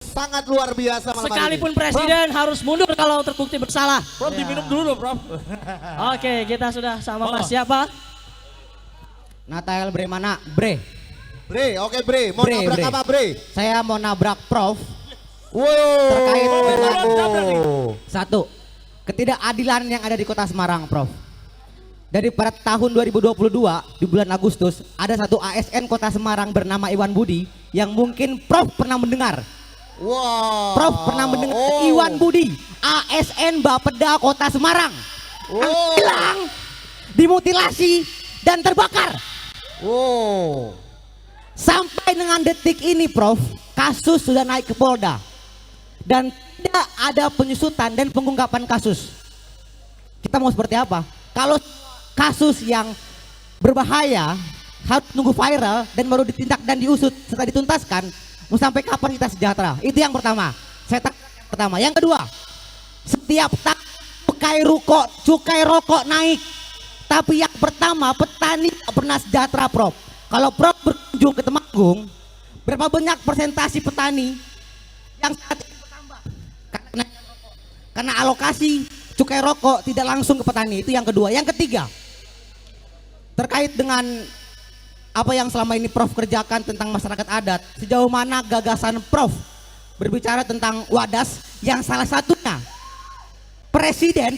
sangat luar biasa malam hari Sekalipun ini. presiden harus mundur kalau terbukti bersalah. Prof diminum dulu loh Prof. Oke, kita sudah sama Mas siapa? Natael Bremana, Bre. Bre, oke Bre, mau Bre, nabrak Bre. apa Bre? Saya mau nabrak Prof. Wow. Terkait dengan Oh. satu, ketidakadilan yang ada di Kota Semarang, Prof. Dari pada tahun 2022 di bulan Agustus ada satu ASN Kota Semarang bernama Iwan Budi yang mungkin Prof pernah mendengar. Wow. Prof pernah mendengar Oh. Iwan Budi, ASN Bapeda Kota Semarang. Oh. Hilang, dimutilasi dan terbakar. Wow. Sampai dengan detik ini Prof, kasus sudah naik ke Polda dan tidak ada penyusutan dan pengungkapan kasus. Kita mau seperti apa? Kalau kasus yang berbahaya harus nunggu viral dan baru ditindak dan diusut serta dituntaskan, mau sampai kapan kita sejahtera? Itu yang pertama. Pertama. Yang kedua, setiap tahun cukai rokok naik. Tapi yang pertama, petani tak pernah sejahtera, Prof. Kalau Prof berkunjung ke Temanggung, berapa banyak persentasi petani yang saat ini bertambah karena alokasi cukai rokok tidak langsung ke petani. Itu yang kedua. Yang ketiga, terkait dengan apa yang selama ini Prof kerjakan tentang masyarakat adat, sejauh mana gagasan Prof berbicara tentang Wadas yang salah satunya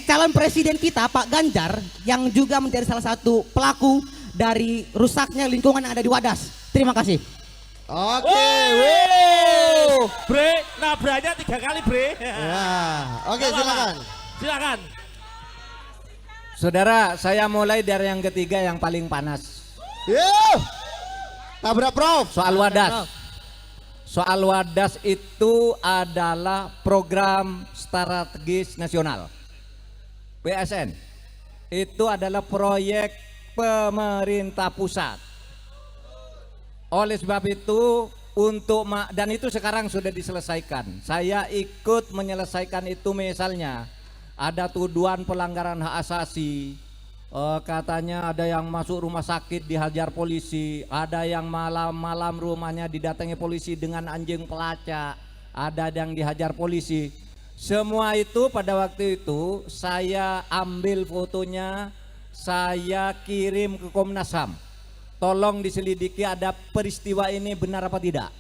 calon presiden kita Pak Ganjar yang juga menjadi salah satu pelaku dari rusaknya lingkungan yang ada di Wadas. Terima kasih. Oke, Wow. Bre, nabraknya 3 kali Bre. Ya, oke silakan. Silakan. Saudara, saya mulai dari yang ketiga yang paling panas. Yuh. Tabrak Prof. Soal Wadas. Soal Wadas itu adalah program strategis nasional. PSN. Itu adalah proyek pemerintah pusat. Oleh sebab itu dan itu sekarang sudah diselesaikan. Saya ikut menyelesaikan itu, misalnya ada tuduhan pelanggaran hak asasi, katanya ada yang masuk rumah sakit dihajar polisi, ada yang malam-malam rumahnya didatangi polisi dengan anjing pelacak, ada yang dihajar polisi. Semua itu pada waktu itu saya ambil fotonya, saya kirim ke Komnas HAM. Tolong diselidiki ada peristiwa ini benar apa tidak.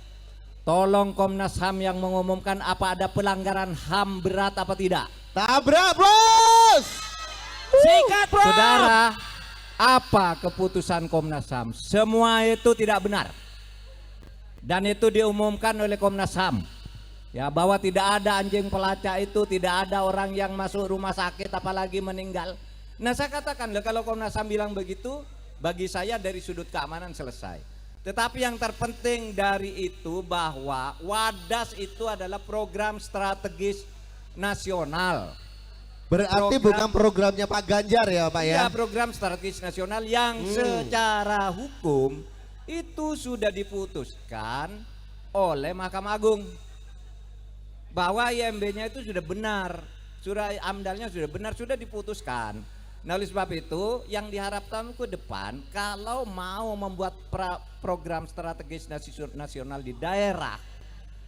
Tolong Komnas HAM yang mengumumkan apa ada pelanggaran HAM berat apa tidak. Tabrak Bos. Sikat Prof. Saudara, apa keputusan Komnas HAM? Semua itu tidak benar. Dan itu diumumkan oleh Komnas HAM. Ya, bahwa tidak ada anjing pelacak itu, tidak ada orang yang masuk rumah sakit apalagi meninggal. Nah, saya katakan kalau Komnas HAM bilang begitu, bagi saya dari sudut keamanan selesai. Tetapi yang terpenting dari itu bahwa Wadas itu adalah program strategis nasional. Berarti bukan programnya Pak Ganjar ya Pak ya? Ya, program strategis nasional yang secara hukum itu sudah diputuskan oleh Mahkamah Agung. Bahwa IMB-nya itu sudah benar, surah amdalnya sudah benar, sudah diputuskan. Nah, oleh sebab itu yang diharapkan ke depan kalau mau membuat program strategis nasional di daerah,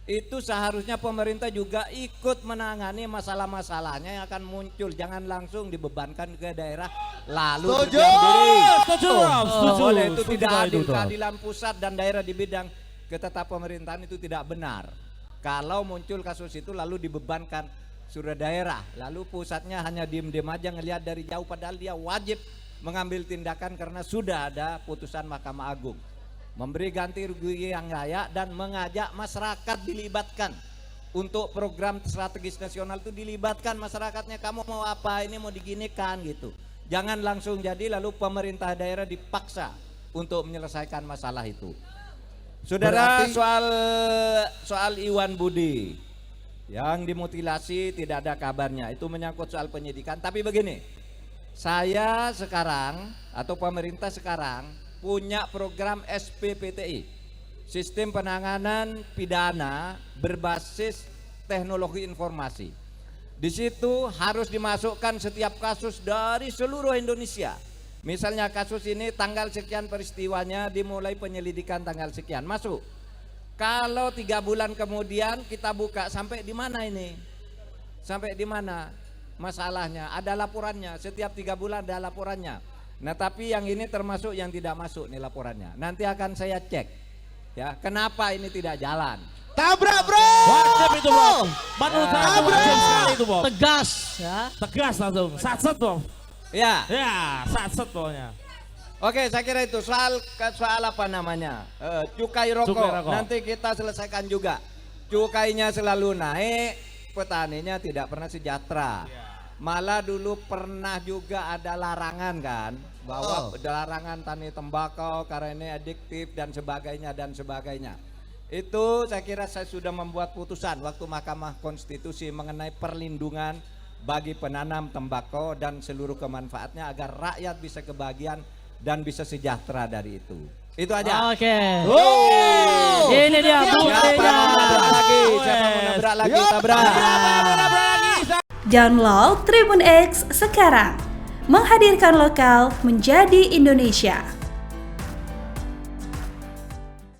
itu seharusnya pemerintah juga ikut menangani masalah-masalahnya yang akan muncul. Jangan langsung dibebankan ke daerah lalu berdiam diri. Setuju Prof. Setuju. Oleh itu tidak Setuju adil, itu, Prof. keadilan pusat dan daerah di bidang ketata pemerintahan itu tidak benar. Kalau muncul kasus itu lalu dibebankan surat daerah, lalu pusatnya hanya diem-diem aja ngelihat dari jauh, padahal dia wajib mengambil tindakan karena sudah ada putusan Mahkamah Agung memberi ganti rugi yang layak dan mengajak masyarakat dilibatkan untuk program strategis nasional. Itu dilibatkan masyarakatnya, kamu mau apa, ini mau diginikan gitu. Jangan langsung jadi lalu pemerintah daerah dipaksa untuk menyelesaikan masalah itu. Saudara, soal Iwan Budi yang dimutilasi tidak ada kabarnya, itu menyangkut soal penyidikan. Tapi begini, saya sekarang atau pemerintah sekarang punya program SPPTI, Sistem Penanganan Pidana Berbasis Teknologi Informasi. Di situ harus dimasukkan setiap kasus dari seluruh Indonesia. Misalnya kasus ini tanggal sekian peristiwanya, dimulai penyelidikan tanggal sekian, masuk. Kalau 3 bulan kemudian kita buka, sampai di mana ini? Sampai di mana masalahnya? Ada laporannya, setiap 3 bulan ada laporannya. Nah tapi yang ini termasuk yang tidak masuk nih laporannya. Nanti akan saya cek ya, kenapa ini tidak jalan. Tabrak bro. Wajib itu Bob. Menurut saya itu wajib sekali itu Bob. Tegas ya. Tegas langsung. Satset Bob. Ya. Ya, satset pokoknya. Oke, saya kira itu soal apa namanya, cukai rokok. Cukai rokok. Nanti kita selesaikan juga. Cukainya selalu naik, petaninya tidak pernah sejahtera. Malah dulu pernah juga ada larangan kan, bahwa larangan tani tembakau karena ini adiktif dan sebagainya. Itu saya kira saya sudah membuat putusan waktu Mahkamah Konstitusi mengenai perlindungan bagi penanam tembakau dan seluruh kemanfaatnya agar rakyat bisa kebahagiaan dan bisa sejahtera dari itu. Itu aja. Oke. Oh. Ini dia Siapa buktinya. mau nabrak lagi? Siapa mau nabrak lagi? Tabrak. Download Tribun X sekarang. Menghadirkan lokal menjadi Indonesia.